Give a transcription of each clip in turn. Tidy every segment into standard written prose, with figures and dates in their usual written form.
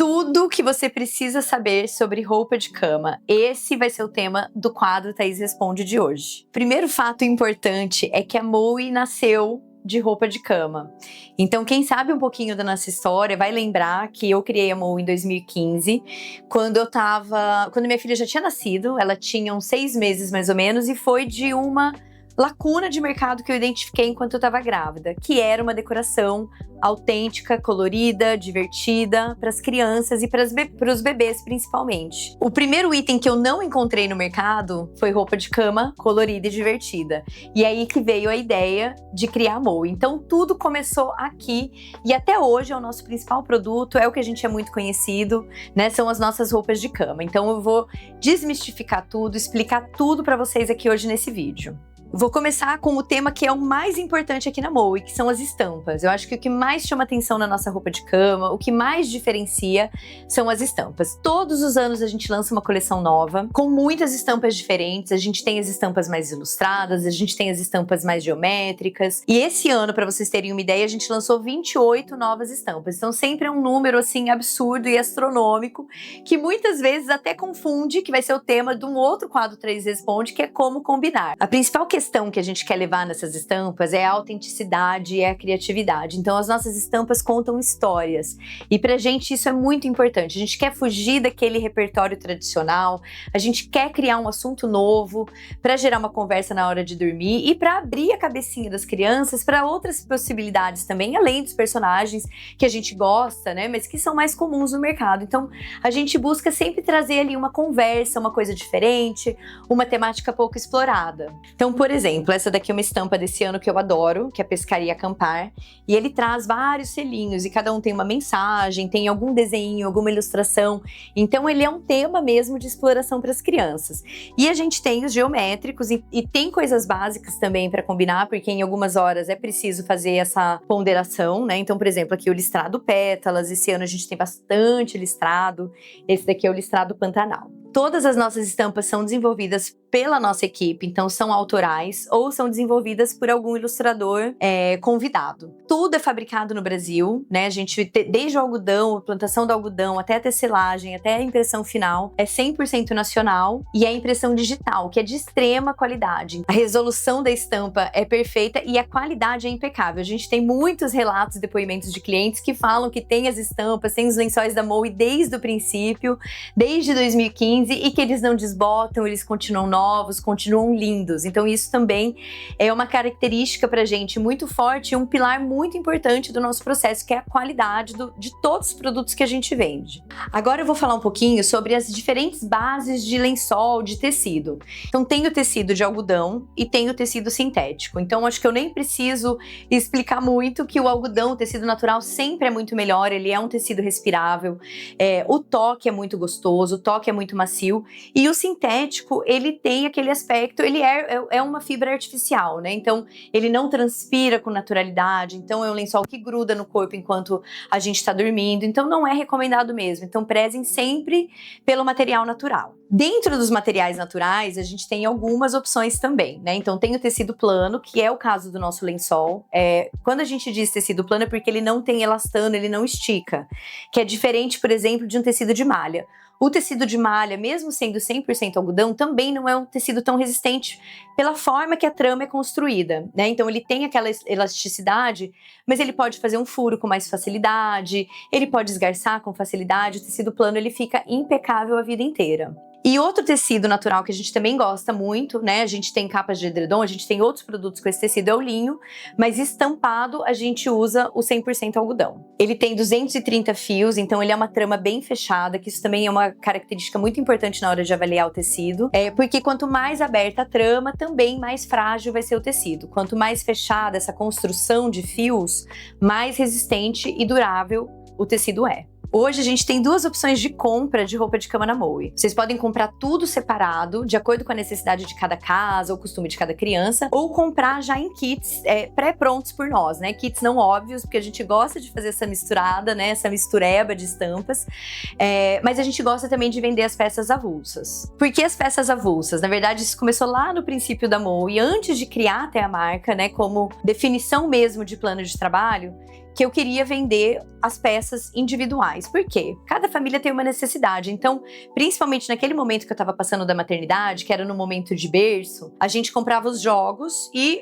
tudo que você precisa saber sobre roupa de cama. Esse vai ser o tema do quadro Thaís Responde de hoje. Primeiro fato importante é que a Moe nasceu de roupa de cama. Então, quem sabe um pouquinho da nossa história vai lembrar que eu criei a Moe em 2015, quando minha filha já tinha nascido, ela tinha uns 6 meses mais ou menos, e foi de uma lacuna de mercado que eu identifiquei enquanto eu estava grávida, que era uma decoração autêntica, colorida, divertida para as crianças e para os bebês principalmente. O primeiro item que eu não encontrei no mercado foi roupa de cama colorida e divertida. E aí que veio a ideia de criar a Moe. Então tudo começou aqui e até hoje é o nosso principal produto, é o que a gente é muito conhecido, né? São as nossas roupas de cama. Então eu vou desmistificar tudo, explicar tudo para vocês aqui hoje nesse vídeo. Vou começar com o tema que é o mais importante aqui na Moe, que são as estampas. Eu acho que o que mais chama atenção na nossa roupa de cama, o que mais diferencia são as estampas. Todos os anos a gente lança uma coleção nova, com muitas estampas diferentes. A gente tem as estampas mais ilustradas, a gente tem as estampas mais geométricas. E esse ano, para vocês terem uma ideia, a gente lançou 28 novas estampas. Então sempre é um número assim absurdo e astronômico, que muitas vezes até confunde, que vai ser o tema de um outro quadro 3 Responde, que é como combinar. A principal questão que a gente quer levar nessas estampas é a autenticidade e a criatividade. Então as nossas estampas contam histórias e pra gente isso é muito importante. A gente quer fugir daquele repertório tradicional, a gente quer criar um assunto novo para gerar uma conversa na hora de dormir e para abrir a cabecinha das crianças para outras possibilidades também, além dos personagens que a gente gosta, né, mas que são mais comuns no mercado. Então a gente busca sempre trazer ali uma conversa, uma coisa diferente, uma temática pouco explorada. Então, por exemplo, essa daqui é uma estampa desse ano que eu adoro, que é a Pescaria Acampar, e ele traz vários selinhos e cada um tem uma mensagem, tem algum desenho, alguma ilustração, então ele é um tema mesmo de exploração para as crianças. E a gente tem os geométricos e tem coisas básicas também para combinar, porque em algumas horas é preciso fazer essa ponderação, né? Então, por exemplo, aqui o listrado pétalas, esse ano a gente tem bastante listrado, esse daqui é o listrado Pantanal. Todas as nossas estampas são desenvolvidas pela nossa equipe, então são autorais ou são desenvolvidas por algum ilustrador convidado. Tudo é fabricado no Brasil, né? A gente, desde o algodão, a plantação do algodão, até a tecelagem, até a impressão final, é 100% nacional e é impressão digital, que é de extrema qualidade. A resolução da estampa é perfeita e a qualidade é impecável. A gente tem muitos relatos, depoimentos de clientes que falam que tem as estampas, tem os lençóis da Moe desde o princípio, desde 2015, e que eles não desbotam, eles continuam novos, continuam lindos. Então isso também é uma característica pra gente muito forte e um pilar muito importante do nosso processo, que é a qualidade de todos os produtos que a gente vende. Agora eu vou falar um pouquinho sobre as diferentes bases de lençol, de tecido. Então tem o tecido de algodão e tem o tecido sintético. Então acho que eu nem preciso explicar muito que o algodão, o tecido natural, sempre é muito melhor, ele é um tecido respirável, o toque é muito gostoso, o toque é muito macio, e o sintético, ele tem aquele aspecto, ele é uma fibra artificial, né? Então, ele não transpira com naturalidade, então é um lençol que gruda no corpo enquanto a gente está dormindo, então não é recomendado mesmo. Então, prezem sempre pelo material natural. Dentro dos materiais naturais, a gente tem algumas opções também, né? Então, tem o tecido plano, que é o caso do nosso lençol. Quando a gente diz tecido plano é porque ele não tem elastano, ele não estica, que é diferente, por exemplo, de um tecido de malha. O tecido de malha, mesmo sendo 100% algodão, também não é um tecido tão resistente pela forma que a trama é construída, né? Então ele tem aquela elasticidade, mas ele pode fazer um furo com mais facilidade, ele pode esgarçar com facilidade. O tecido plano ele fica impecável a vida inteira. E outro tecido natural que a gente também gosta muito, né? A gente tem capas de edredom, a gente tem outros produtos com esse tecido, é o linho, mas estampado a gente usa o 100% algodão. Ele tem 230 fios, então ele é uma trama bem fechada, que isso também é uma característica muito importante na hora de avaliar o tecido, porque quanto mais aberta a trama, também mais frágil vai ser o tecido. Quanto mais fechada essa construção de fios, mais resistente e durável o tecido é. Hoje a gente tem duas opções de compra de roupa de cama na Moe. Vocês podem comprar tudo separado, de acordo com a necessidade de cada casa ou costume de cada criança, ou comprar já em kits pré-prontos por nós, né? Kits não óbvios, porque a gente gosta de fazer essa misturada, né? Essa mistureba de estampas, mas a gente gosta também de vender as peças avulsas. Por que as peças avulsas? Na verdade, isso começou lá no princípio da Moe, antes de criar até a marca, né? Como definição mesmo de plano de trabalho, que eu queria vender as peças individuais. Por quê? Cada família tem uma necessidade. Então, principalmente naquele momento que eu estava passando da maternidade, que era no momento de berço, a gente comprava os jogos e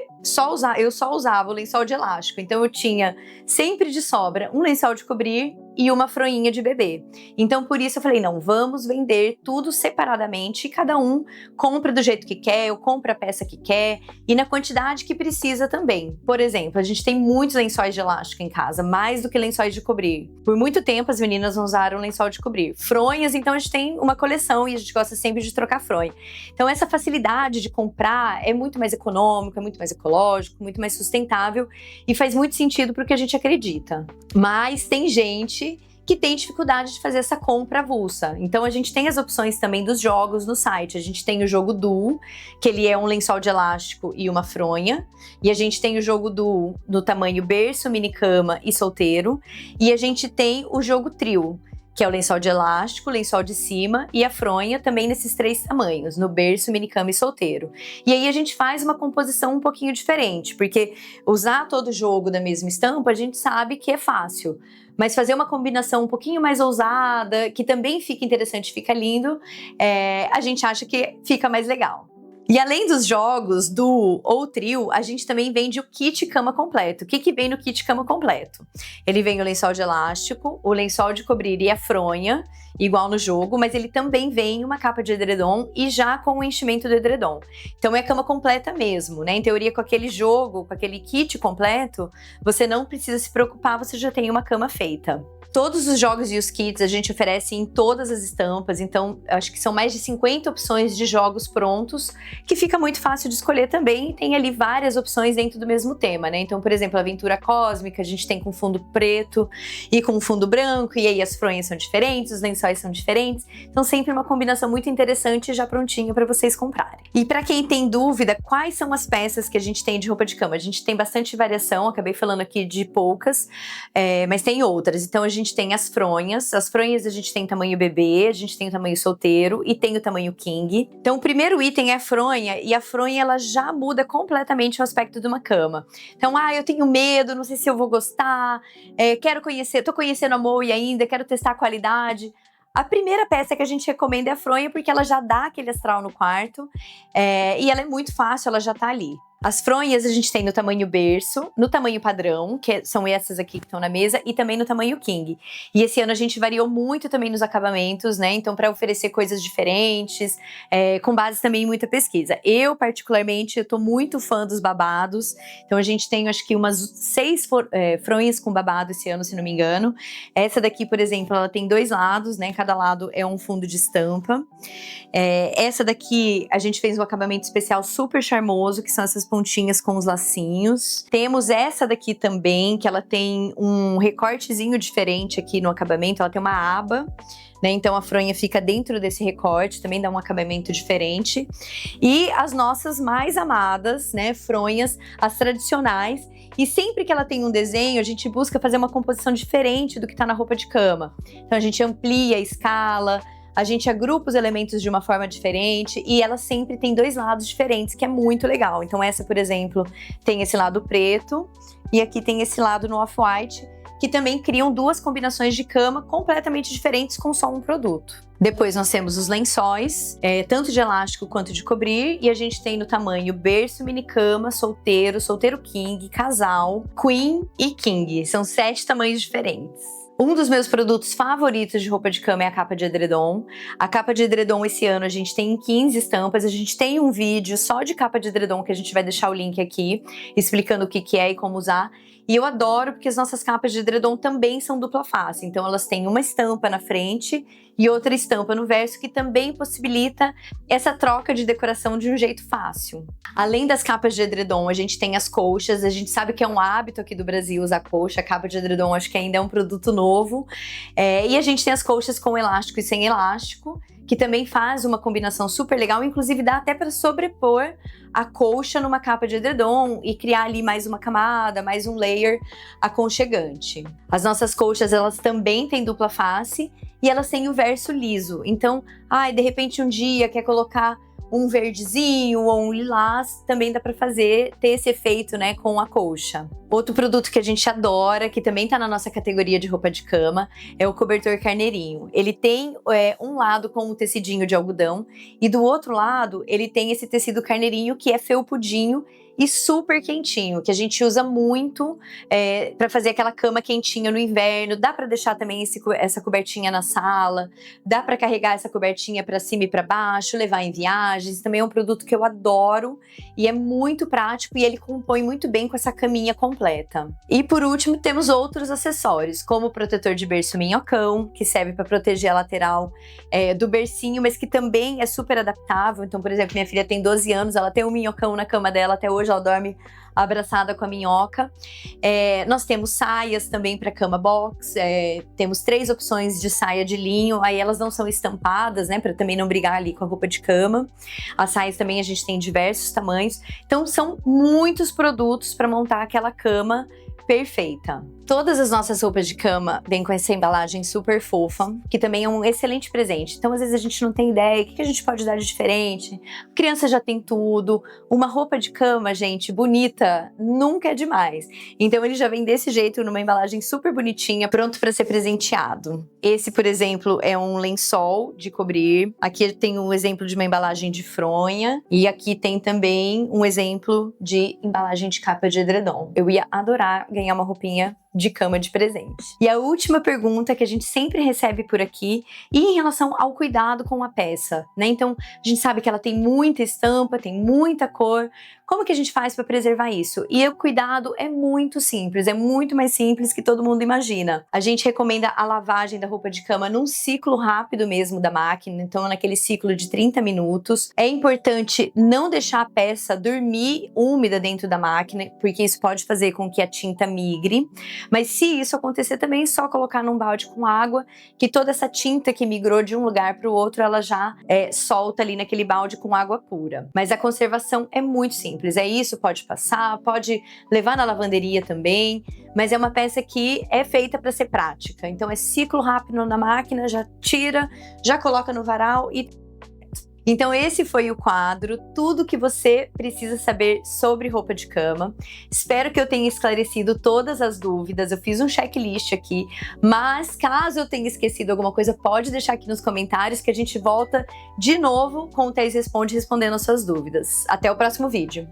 eu só usava o lençol de elástico. Então, eu tinha sempre de sobra um lençol de cobrir e uma fronhinha de bebê. Então, por isso eu falei, não, vamos vender tudo separadamente e cada um compra do jeito que quer, eu compro a peça que quer e na quantidade que precisa também. Por exemplo, a gente tem muitos lençóis de elástico em casa, mais do que lençóis de cobrir. Por muito tempo as meninas não usaram lençol de cobrir. Fronhas, então a gente tem uma coleção e a gente gosta sempre de trocar fronha. Então essa facilidade de comprar é muito mais econômico, é muito mais ecológico, muito mais sustentável e faz muito sentido porque a gente acredita. Mas tem gente que tem dificuldade de fazer essa compra avulsa. Então a gente tem as opções também dos jogos no site. A gente tem o jogo Duo, que ele é um lençol de elástico e uma fronha. E a gente tem o jogo Duo no tamanho berço, minicama e solteiro. E a gente tem o jogo Trio, que é o lençol de elástico, o lençol de cima e a fronha também nesses 3 tamanhos, no berço, minicama e solteiro. E aí a gente faz uma composição um pouquinho diferente, porque usar todo o jogo da mesma estampa, a gente sabe que é fácil. Mas fazer uma combinação um pouquinho mais ousada, que também fica interessante, fica lindo, a gente acha que fica mais legal. E além dos jogos Duo ou Trio, a gente também vende o kit cama completo. O que vem no kit cama completo? Ele vem o lençol de elástico, o lençol de cobrir e a fronha, igual no jogo, mas ele também vem uma capa de edredom e já com o enchimento do edredom. Então é a cama completa mesmo, né? Em teoria, com aquele jogo, com aquele kit completo, você não precisa se preocupar, você já tem uma cama feita. Todos os jogos e os kits a gente oferece em todas as estampas, então acho que são mais de 50 opções de jogos prontos, que fica muito fácil de escolher também, e tem ali várias opções dentro do mesmo tema, né? Então, por exemplo, a Aventura Cósmica, a gente tem com fundo preto e com fundo branco, e aí as fronhas são diferentes, os lençóis são diferentes, então sempre uma combinação muito interessante já prontinha para vocês comprarem. E para quem tem dúvida, quais são as peças que a gente tem de roupa de cama? A gente tem bastante variação, acabei falando aqui de poucas, mas tem outras. Então a gente tem as fronhas a gente tem tamanho bebê, a gente tem o tamanho solteiro e tem o tamanho king. Então o primeiro item é a fronha, e a fronha ela já muda completamente o aspecto de uma cama. Então, eu tenho medo, não sei se eu vou gostar, quero conhecer, tô conhecendo a Moe ainda, quero testar a qualidade. A primeira peça que a gente recomenda é a fronha, porque ela já dá aquele astral no quarto, e ela é muito fácil, ela já tá ali. As fronhas a gente tem no tamanho berço, no tamanho padrão, que são essas aqui que estão na mesa, e também no tamanho king. E esse ano a gente variou muito também nos acabamentos, né? Então, para oferecer coisas diferentes, com base também em muita pesquisa. Eu, particularmente, eu tô muito fã dos babados. Então, a gente tem, acho que umas 6 fronhas com babado esse ano, se não me engano. Essa daqui, por exemplo, ela tem 2 lados, né? Cada lado é um fundo de estampa. Essa daqui, a gente fez um acabamento especial super charmoso, que são essas pontinhas com os lacinhos. Temos essa daqui também, que ela tem um recortezinho diferente aqui no acabamento, ela tem uma aba, né? Então a fronha fica dentro desse recorte, também dá um acabamento diferente. E as nossas mais amadas, né, fronhas, as tradicionais. E sempre que ela tem um desenho, a gente busca fazer uma composição diferente do que tá na roupa de cama. Então a gente amplia a escala, a gente agrupa os elementos de uma forma diferente e ela sempre tem 2 lados diferentes, que é muito legal. Então essa, por exemplo, tem esse lado preto e aqui tem esse lado no off-white, que também criam 2 combinações de cama completamente diferentes com só um produto. Depois nós temos os lençóis, tanto de elástico quanto de cobrir, e a gente tem no tamanho berço, minicama, solteiro, solteiro king, casal, queen e king. São 7 tamanhos diferentes. Um dos meus produtos favoritos de roupa de cama é a capa de edredom. A capa de edredom esse ano a gente tem 15 estampas, a gente tem um vídeo só de capa de edredom que a gente vai deixar o link aqui, explicando o que é e como usar. E eu adoro porque as nossas capas de edredom também são dupla face, então elas têm uma estampa na frente e outra estampa no verso, que também possibilita essa troca de decoração de um jeito fácil. Além das capas de edredom, a gente tem as colchas. A gente sabe que é um hábito aqui do Brasil usar colcha. A capa de edredom acho que ainda é um produto novo. E a gente tem as colchas com elástico e sem elástico, que também faz uma combinação super legal, inclusive dá até para sobrepor a colcha numa capa de edredom e criar ali mais uma camada, mais um layer aconchegante. As nossas colchas, elas também têm dupla face e elas têm o verso liso. Então, de repente um dia quer colocar um verdezinho ou um lilás, também dá para fazer, ter esse efeito, né, com a colcha. Outro produto que a gente adora, que também tá na nossa categoria de roupa de cama, é o cobertor carneirinho. Ele tem um lado com um tecidinho de algodão e do outro lado ele tem esse tecido carneirinho que é felpudinho e super quentinho, que a gente usa muito para fazer aquela cama quentinha no inverno. Dá para deixar também essa cobertinha na sala, dá para carregar essa cobertinha para cima e para baixo, levar em viagens. Também é um produto que eu adoro e é muito prático e ele compõe muito bem com essa caminha completa. E por último, temos outros acessórios, como o protetor de berço minhocão, que serve para proteger a lateral do bercinho, mas que também é super adaptável. Então, por exemplo, minha filha tem 12 anos, ela tem um minhocão na cama dela até hoje, ela dorme abraçada com a minhoca. Nós temos saias também para cama box, temos 3 opções de saia de linho, aí elas não são estampadas, né, para também não brigar ali com a roupa de cama. As saias também a gente tem diversos tamanhos, então são muitos produtos para montar aquela cama perfeita. Todas as nossas roupas de cama vêm com essa embalagem super fofa, que também é um excelente presente. Então, às vezes a gente não tem ideia, o que a gente pode dar de diferente? Criança já tem tudo. Uma roupa de cama, gente, bonita, nunca é demais. Então, ele já vem desse jeito, numa embalagem super bonitinha, pronto para ser presenteado. Esse, por exemplo, é um lençol de cobrir. Aqui tem um exemplo de uma embalagem de fronha. E aqui tem também um exemplo de embalagem de capa de edredom. Eu ia adorar ganhar uma roupinha de cama de presente. E a última pergunta que a gente sempre recebe por aqui, e em relação ao cuidado com a peça, né? Então, a gente sabe que ela tem muita estampa, tem muita cor. Como que a gente faz para preservar isso? E o cuidado é muito simples, é muito mais simples que todo mundo imagina. A gente recomenda a lavagem da roupa de cama num ciclo rápido mesmo da máquina, então naquele ciclo de 30 minutos. É importante não deixar a peça dormir úmida dentro da máquina, porque isso pode fazer com que a tinta migre. Mas se isso acontecer também, é só colocar num balde com água, que toda essa tinta que migrou de um lugar para o outro, ela já solta ali naquele balde com água pura. Mas a conservação é muito simples. É isso, pode passar, pode levar na lavanderia também, mas é uma peça que é feita para ser prática. Então é ciclo rápido na máquina, já tira, já coloca no varal e... Então esse foi o quadro, tudo que você precisa saber sobre roupa de cama. Espero que eu tenha esclarecido todas as dúvidas, eu fiz um checklist aqui, mas caso eu tenha esquecido alguma coisa, pode deixar aqui nos comentários que a gente volta de novo com o Thaís Responde respondendo as suas dúvidas. Até o próximo vídeo.